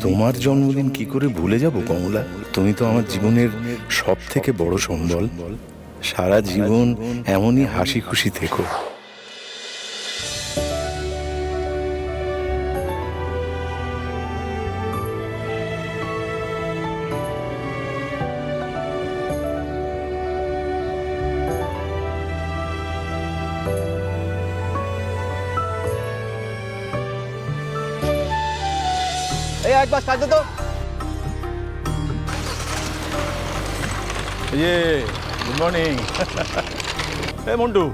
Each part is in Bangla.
তোমার জন্মদিন কি করে ভুলে যাব কমলা? তুমি তো আমার জীবনের সব থেকে বড় সম্বল। সারা জীবন এমনই হাসি খুশি থেকো। এই এক বাস কাজ তো গুড মর্নিং। এ মন্টু,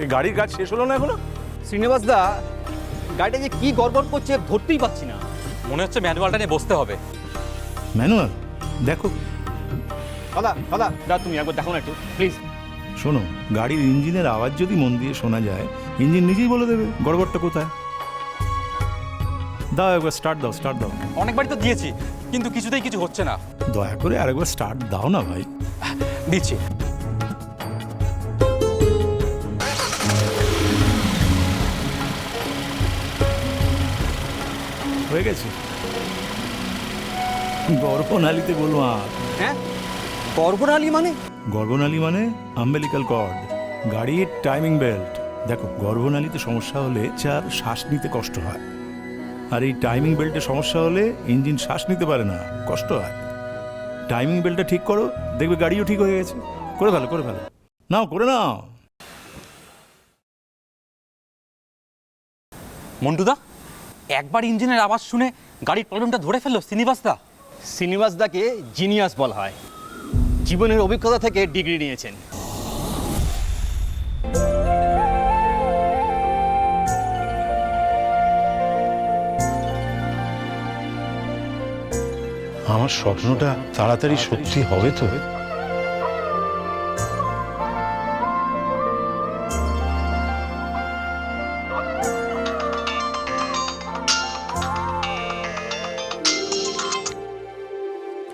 এই গাড়ির কাজ শেষ হলো না এখনো? শ্রীনিবাস দা, গাড়িটা যে কি গড়বড় করছে ধরতেই পাচ্ছি না। মনে হচ্ছে ম্যানুয়ালটা নিয়ে বসতে হবে। ম্যানুয়াল দেখো। দাদা দাদা দাদা তুমি একবার দেখো না একটু প্লিজ। শোনো, গাড়ির ইঞ্জিনের আওয়াজ যদি মন দিয়ে শোনা যায়, ইঞ্জিন নিজেই বলে দেবে গড়বড়টা কোথায়। দাও একবার স্টার্ট দাও, স্টার্ট দাও। অনেকবারই তো দিয়েছি, কিন্তু কিছুতেই কিছু হচ্ছে না। দয়া করে আরেকবার স্টার্ট দাও না ভাই। দিচ্ছি। হয়ে গেছে। গর্ভনালীতে বলো আর। হ্যাঁ, গর্ভনালী মানে? গর্ভনালী মানে আম্বেলিক্যাল কর্ড, গাড়ির টাইমিং বেল্ট। দেখো, গর্ভনালীতে সমস্যা হলে যার শ্বাস নিতে কষ্ট হয়, আর এই টাইমিং বেল্টে সমস্যা হলে ইঞ্জিন শ্বাস নিতে পারে না, কষ্ট হয়। টাইমিং বেল্টটা ঠিক করো, দেখবে গাড়িও ঠিক হয়ে গেছে। করে ফেলো, করে ফেলো, নাও করে নাও। মন্টুদা, একবার ইঞ্জিনের আওয়াজ শুনে গাড়ির প্রবলেমটা ধরে ফেললো শ্রীনিবাস দা। শ্রীনিবাস দাকে জিনিয়াস বলা হয়। জীবনের অভিজ্ঞতা থেকে ডিগ্রি নিয়েছেন। আমার স্বপ্নটা তাড়াতাড়ি সত্যি হবে তো?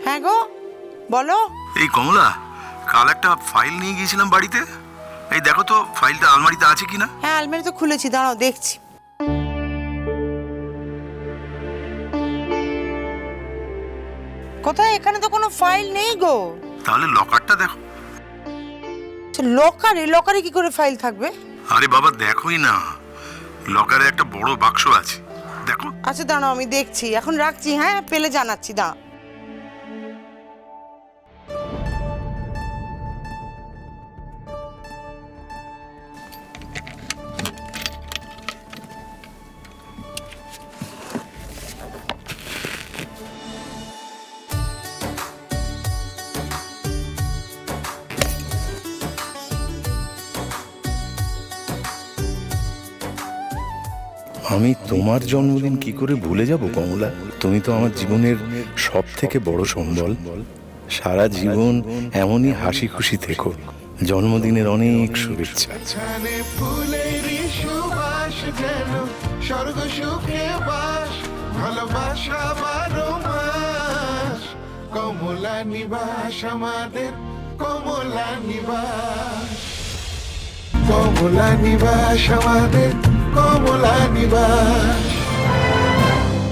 হ্যাঁ গো, বলো। এই কমলা, কাল একটা ফাইল নিয়ে গিয়েছিলাম বাড়িতে। এই দেখো তো ফাইলটা আলমারিতে আছে কিনা। হ্যাঁ, আলমারি তো খুলেছি, দাঁড়াও দেখছি। কোথায়? এখানে তো কোনো ফাইল নেই গো। তাহলে লকারটা দেখো। লকারে? লকারে কি করে ফাইল থাকবে? আরে বাবা দেখোই না, লকারে একটা বড় বাক্স আছে, দেখো। আচ্ছা দাঁড়াও, আমি দেখছি, এখন রাখছি। হ্যাঁ, পেলে জানাচ্ছি, দাঁড়াও। আমি তোমার জন্মদিন কি করে ভুলে যাব কমলা? তুমি তো আমার জীবনের সব থেকে বড় সম্বল। সারা জীবন এমনই হাসি খুশি থেকো। জন্মদিনের অনেক শুভেচ্ছা। ফুলেরই সুবাস যেন স্বর্গ সুখে বাস, ভালোবাসা 12 মাস। কমলা নিবাস আমাদের, কমলা নিবাস, কমলা নিবাস আমাদের, কমলা নিবাস।